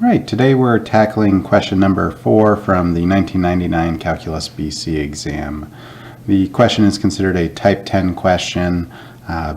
All right, today we're tackling question number 4 from the 1999 Calculus BC exam. The question is considered a type 10 question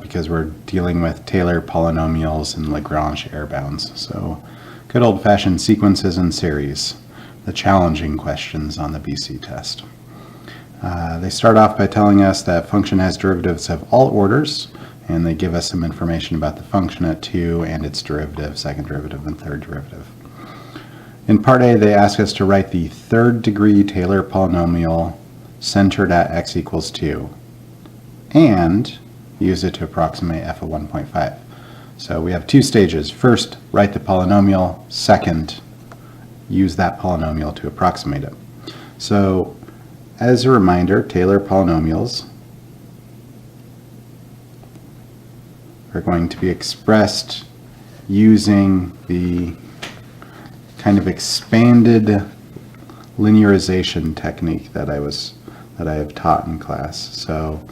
because we're dealing with Taylor polynomials and Lagrange error bounds. So good old-fashioned sequences and series, the challenging questions on the BC test. They start off by telling us that function has derivatives of all orders, and they give us some information about the function at 2 and its derivative, second derivative, and third derivative. In part A, they ask us to write the third degree Taylor polynomial centered at x equals 2 and use it to approximate f of 1.5. So we have two stages. First, write the polynomial. Second, use that polynomial to approximate it. So as a reminder, Taylor polynomials are going to be expressed using the kind of expanded linearization technique that I have taught in class. So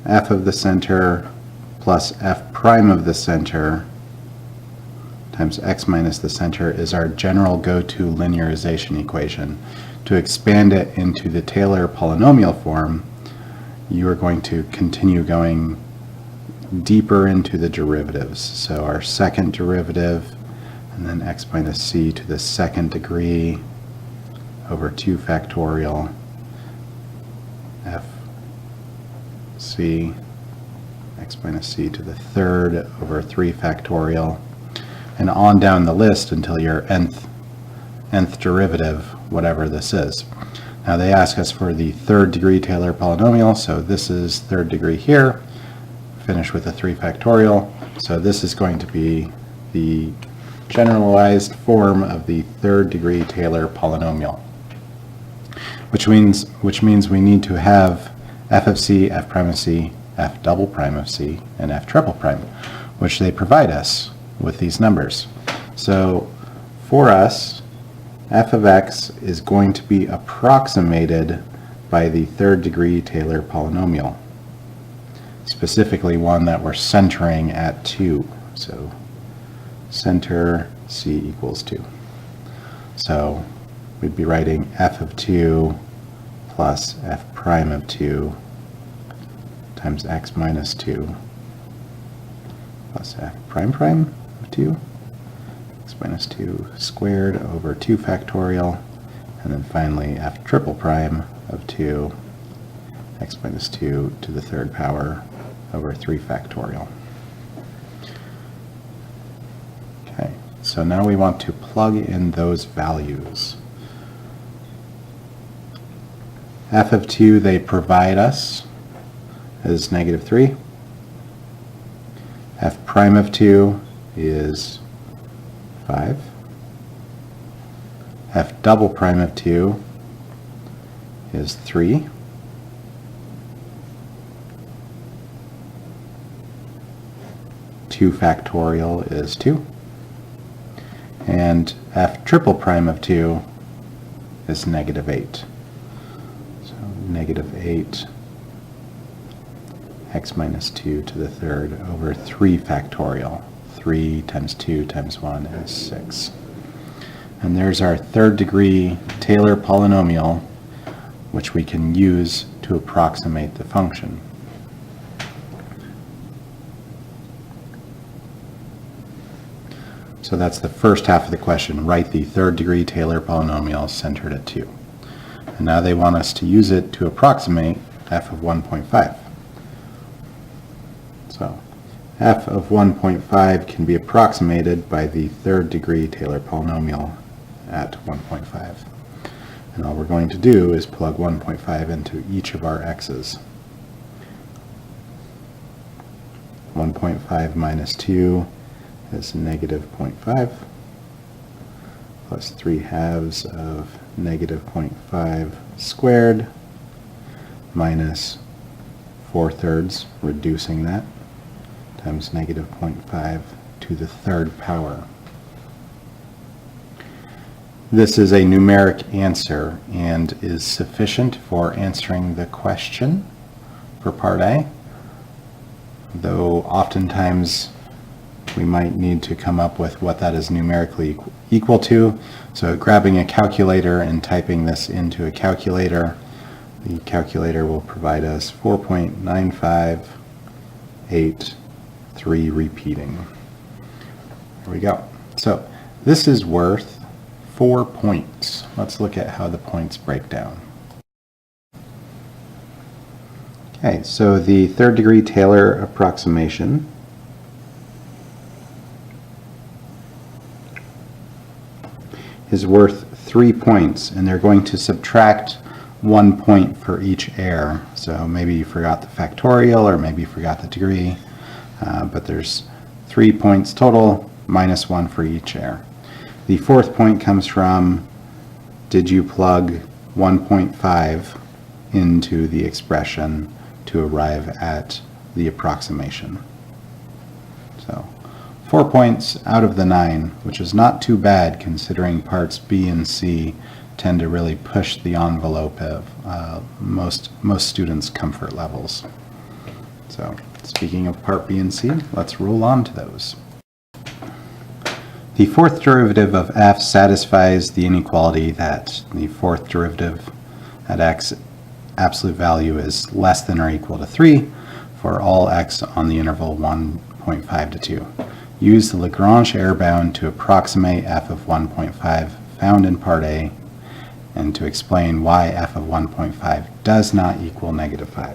f of the center plus f prime of the center times x minus the center is our general go-to linearization equation. To expand it into the Taylor polynomial form, you are going to continue going deeper into the derivatives. So our second derivative, and then x minus c to the second degree over 2 factorial f c x minus c to the third over 3 factorial, and on down the list until your nth derivative, whatever this is. Now they ask us for the third degree Taylor polynomial, so this is third degree here. Finish with a 3 factorial. So this is going to be the generalized form of the third degree Taylor polynomial, which means we need to have f of c, f prime of c, f double prime of c, and f triple prime, which they provide us with these numbers. So for us, f of x is going to be approximated by the third degree Taylor polynomial, specifically one that we're centering at 2. So center c equals 2. So we'd be writing f of 2 plus f prime of 2 times x minus 2 plus f prime prime of 2, x minus 2 squared over 2 factorial, and then finally f triple prime of 2, x minus 2 to the third power over 3 factorial. Okay, so now we want to plug in those values. F of 2 they provide us is -3. F prime of 2 is 5. F double prime of 2 is 3. Two factorial is 2. And f triple prime of 2 is -8. So -8 x minus 2 to the third over 3 factorial. 3 times 2 times 1 is 6. And there's our third degree Taylor polynomial, which we can use to approximate the function. So that's the first half of the question. Write the third degree Taylor polynomial centered at 2. And now they want us to use it to approximate f of 1.5. So f of 1.5 can be approximated by the third degree Taylor polynomial at 1.5. And all we're going to do is plug 1.5 into each of our x's. 1.5 minus 2 is -0.5 plus 3 halves of -0.5 squared minus 4 thirds, reducing that, times -0.5 to the third power. This is a numeric answer and is sufficient for answering the question for part A, though oftentimes we might need to come up with what that is numerically equal to. So grabbing a calculator and typing this into a calculator, the calculator will provide us 4.9583 repeating. There we go. So this is worth 4 points. Let's look at how the points break down. Okay, so the third degree Taylor approximation is worth 3 points, and they're going to subtract 1 point for each error. So maybe you forgot the factorial, or maybe you forgot the degree, but there's 3 points total, minus 1 for each error. The fourth point comes from, did you plug 1.5 into the expression to arrive at the approximation? So 4 points out of the 9, which is not too bad considering parts B and C tend to really push the envelope of most students' comfort levels. So speaking of part B and C, let's roll on to those. The fourth derivative of f satisfies the inequality that the fourth derivative at x absolute value is less than or equal to 3 for all x on the interval 1.5 to 2. Use the Lagrange error bound to approximate f of 1.5 found in part A and to explain why f of 1.5 does not equal -5.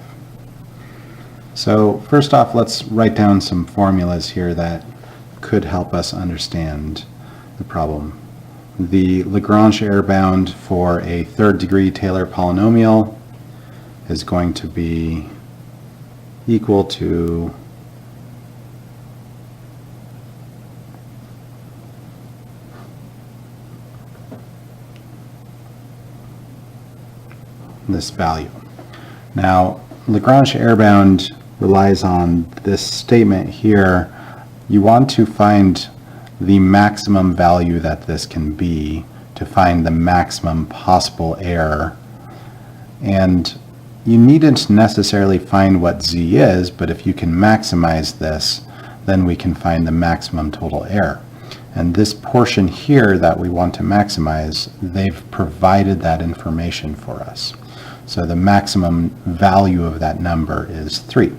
So first off, let's write down some formulas here that could help us understand the problem. The Lagrange error bound for a third degree Taylor polynomial is going to be equal to this value. Now, Lagrange error bound relies on this statement here. You want to find the maximum value that this can be to find the maximum possible error. And you needn't necessarily find what z is, but if you can maximize this, then we can find the maximum total error. And this portion here that we want to maximize, they've provided that information for us. So the maximum value of that number is 3.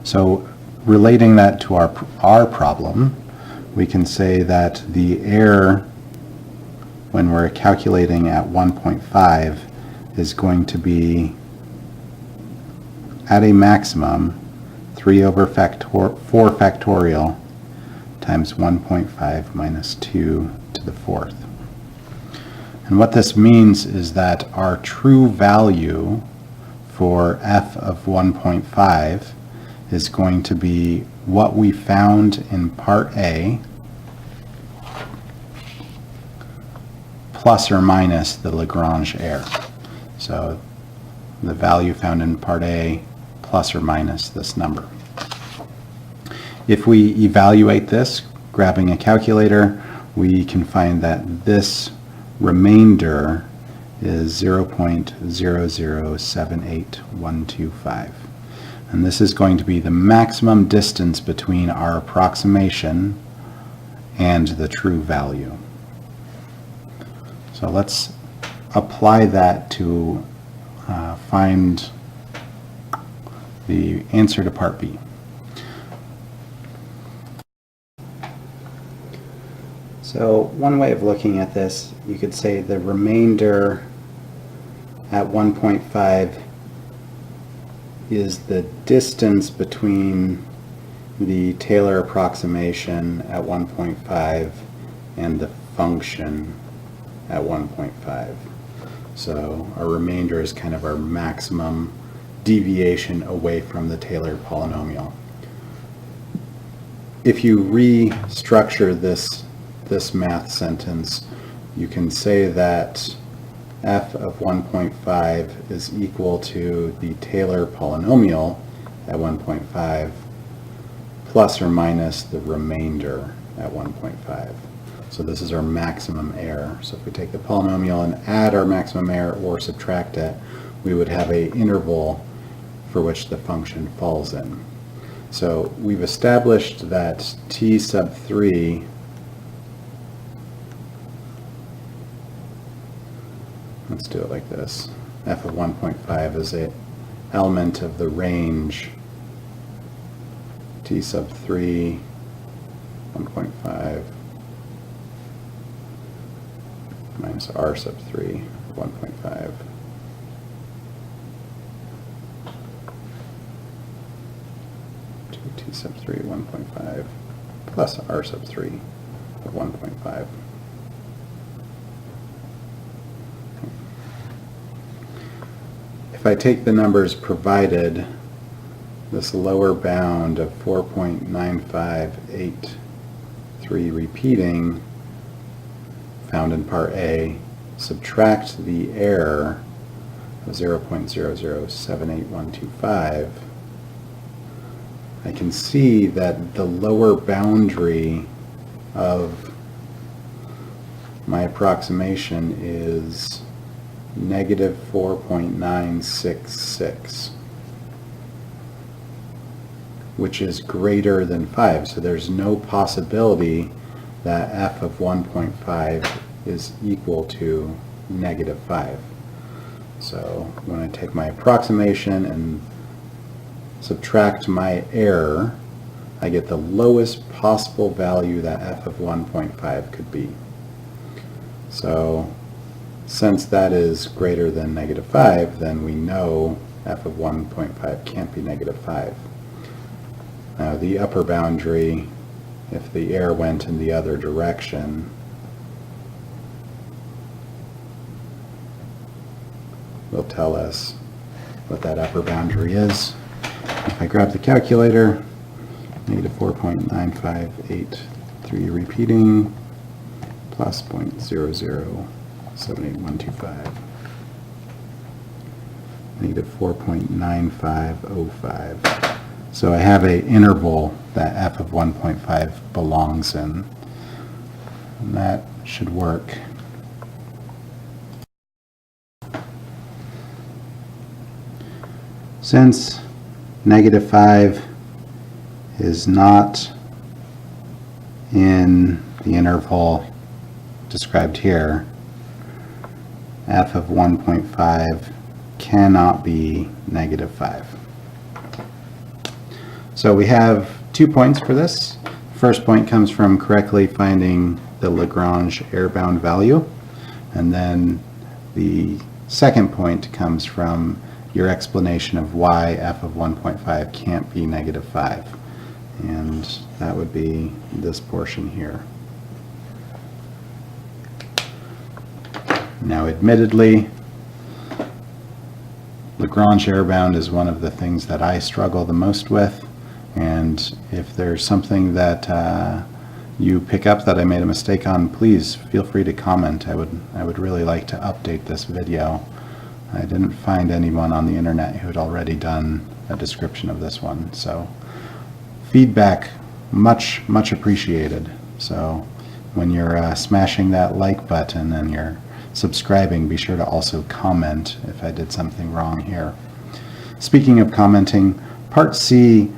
So relating that to our problem, we can say that the error when we're calculating at 1.5 is going to be at a maximum 3 over 4 factorial times 1.5 minus 2 to the fourth. And what this means is that our true value for f of 1.5 is going to be what we found in part A plus or minus the Lagrange error. So the value found in part A plus or minus this number. If we evaluate this, grabbing a calculator, we can find that this remainder is 0.0078125. And this is going to be the maximum distance between our approximation and the true value. So let's apply that to find the answer to part B. So one way of looking at this, you could say the remainder at 1.5 is the distance between the Taylor approximation at 1.5 and the function at 1.5. So our remainder is kind of our maximum deviation away from the Taylor polynomial. If you restructure this math sentence, you can say that f of 1.5 is equal to the Taylor polynomial at 1.5 plus or minus the remainder at 1.5. So this is our maximum error. So if we take the polynomial and add our maximum error or subtract it, we would have an interval for which the function falls in. So we've established that t sub 3 let's do it like this. F of 1.5 is an element of the range t sub 3, 1.5 minus r sub 3, 1.5. T sub 3, 1.5 plus r sub 3 of 1.5. If I take the numbers provided, this lower bound of 4.9583 repeating found in part A, subtract the error of 0.0078125, I can see that the lower boundary of my approximation is negative 4.966, which is greater than 5. So there's no possibility that f of 1.5 is equal to negative 5. So when I take my approximation and subtract my error, I get the lowest possible value that f of 1.5 could be. So since that is greater than negative 5, then we know f of 1.5 can't be negative 5. Now the upper boundary, if the error went in the other direction, will tell us what that upper boundary is. If I grab the calculator, negative 4.9583 repeating plus 0.0078125, negative 4.9505. So I have an interval that f of 1.5 belongs in, and that should work. Since negative 5 is not in the interval described here, f of 1.5 cannot be negative 5. So we have 2 points for this. First point comes from correctly finding the Lagrange error-bound value, and then the second point comes from your explanation of why f of 1.5 can't be negative 5, and that would be this portion here. Now admittedly, Lagrange error-bound is one of the things that I struggle the most with, and if there's something that you pick up that I made a mistake on, please feel free to comment. I would really like to update this video. I didn't find anyone on the internet who had already done a description of this one, so feedback much appreciated. So when you're smashing that like button and you're subscribing, be sure to also comment if I did something wrong here. Speaking of commenting, part C,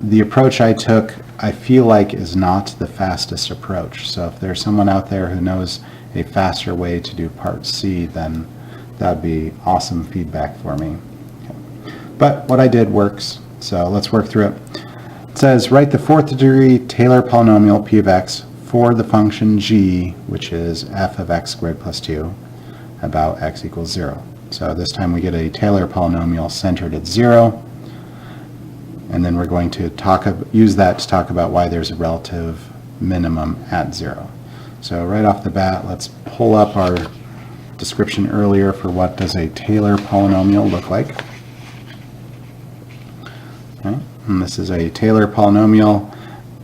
the approach I took, I feel like is not the fastest approach. So if there's someone out there who knows a faster way to do part C, then that'd be awesome feedback for me. Okay. But what I did works, so let's work through it. It says, write the fourth degree Taylor polynomial p of x for the function g, which is f of x squared plus 2, about x equals 0. So this time we get a Taylor polynomial centered at 0, and then we're going to use that to talk about why there's a relative minimum at 0. So right off the bat, let's pull up our description earlier for what does a Taylor polynomial look like. Okay. And this is a Taylor polynomial.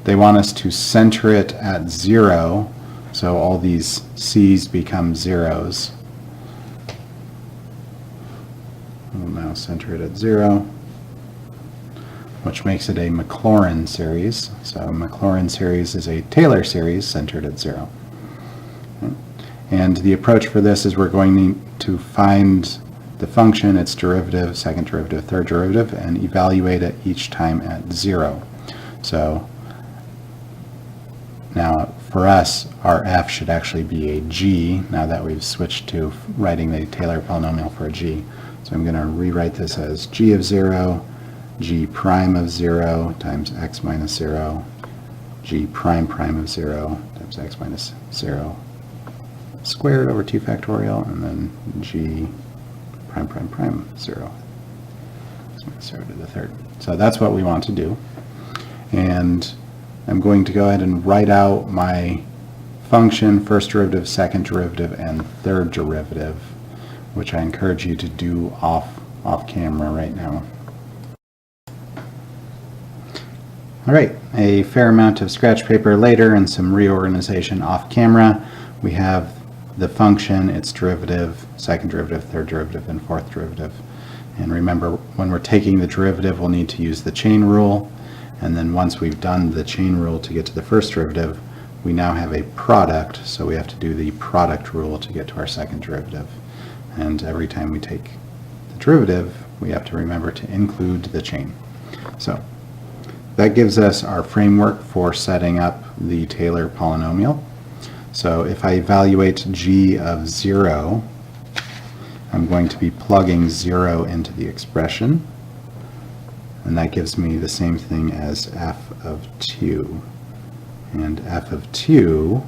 They want us to center it at 0, so all these c's become zeros. We'll now center it at 0, which makes it a Maclaurin series. So Maclaurin series is a Taylor series centered at 0. Okay. And the approach for this is we're going to find the function, its derivative, second derivative, third derivative, and evaluate it each time at 0. So now for us, our f should actually be a g, now that we've switched to writing the Taylor polynomial for a g. So I'm going to rewrite this as g of 0, g prime of 0 times x minus 0, g prime prime of 0 times x minus 0 squared over 2 factorial, and then g prime prime prime 0, x minus 0 to the third. So that's what we want to do. And I'm going to go ahead and write out my function, first derivative, second derivative, and third derivative, which I encourage you to do off camera right now. All right, a fair amount of scratch paper later and some reorganization off camera. We have the function, its derivative, second derivative, third derivative, and fourth derivative. And remember, when we're taking the derivative, we'll need to use the chain rule. And then once we've done the chain rule to get to the first derivative, we now have a product, so we have to do the product rule to get to our second derivative. And every time we take the derivative, we have to remember to include the chain. So that gives us our framework for setting up the Taylor polynomial. So if I evaluate g of 0, I'm going to be plugging 0 into the expression. And that gives me the same thing as f of 2. And f of 2,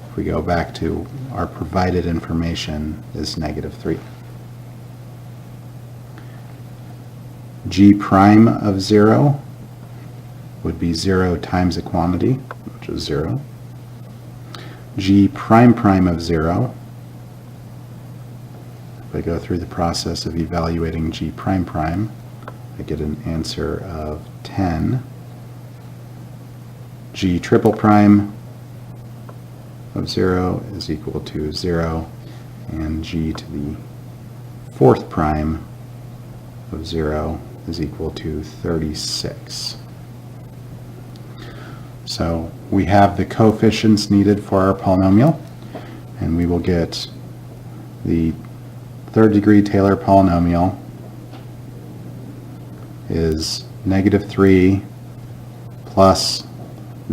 if we go back to our provided information, is -3. G prime of 0 would be 0 times a quantity, which is 0. G prime prime of 0, if I go through the process of evaluating g prime prime, I get an answer of 10. G triple prime of 0 is equal to 0, and g to the fourth prime of 0 is equal to 36. So we have the coefficients needed for our polynomial, and we will get the third degree Taylor polynomial is -3 plus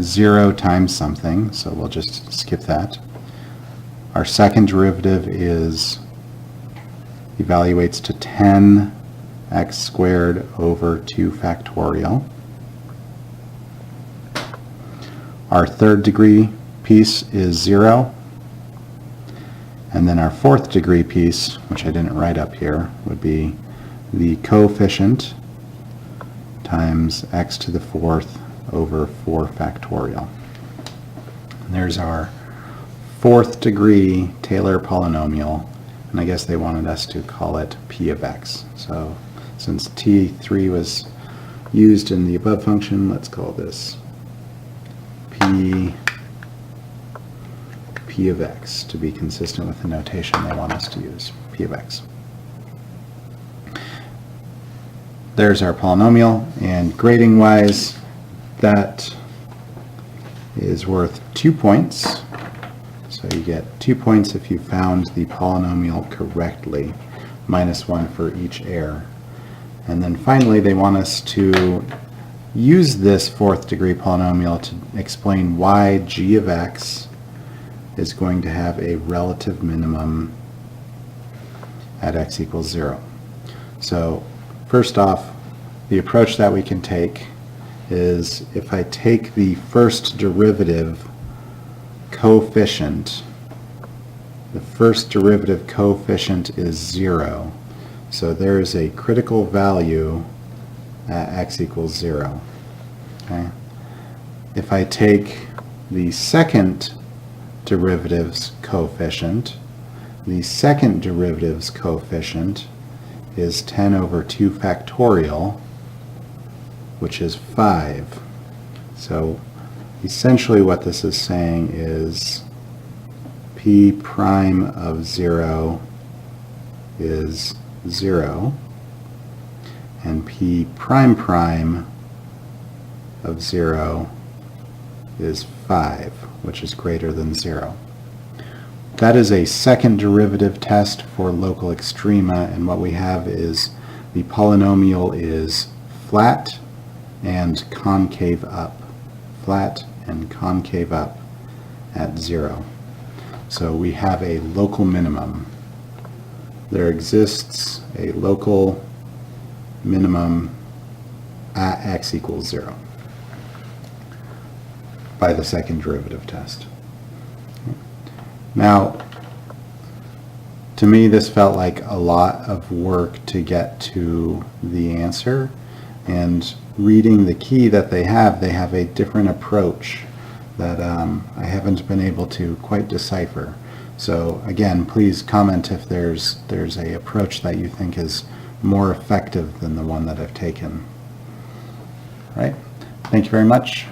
0 times something, so we'll just skip that. Our second derivative evaluates to 10x squared over 2 factorial. Our third degree piece is 0. And then our fourth degree piece, which I didn't write up here, would be the coefficient times x to the fourth over 4 factorial. And there's our fourth degree Taylor polynomial, and I guess they wanted us to call it p of x. So since t3 was used in the above function, let's call this p of x to be consistent with the notation they want us to use, p of x. There's our polynomial, and grading wise, that is worth 2 points. So you get 2 points if you found the polynomial correctly, -1 for each error. And then finally, they want us to use this fourth degree polynomial to explain why g of x is going to have a relative minimum at x equals 0. So first off, the approach that we can take is if I take the first derivative coefficient, the first derivative coefficient is 0. So there is a critical value at x equals 0. Okay? If I take the second derivative's coefficient, the second derivative's coefficient is 10 over 2 factorial, which is 5. So essentially what this is saying is p prime of 0 is 0, and p prime prime of 0 is 5, which is greater than 0. that is a second derivative test for local extrema, and what we have is the polynomial is flat and concave up. Flat and concave up at 0. So we have a local minimum. There exists a local minimum at x equals 0 by the second derivative test. Now, to me, this felt like a lot of work to get to the answer, and reading the key that they have a different approach that I haven't been able to quite decipher. So again, please comment if there's a approach that you think is more effective than the one that I've taken. All right, thank you very much.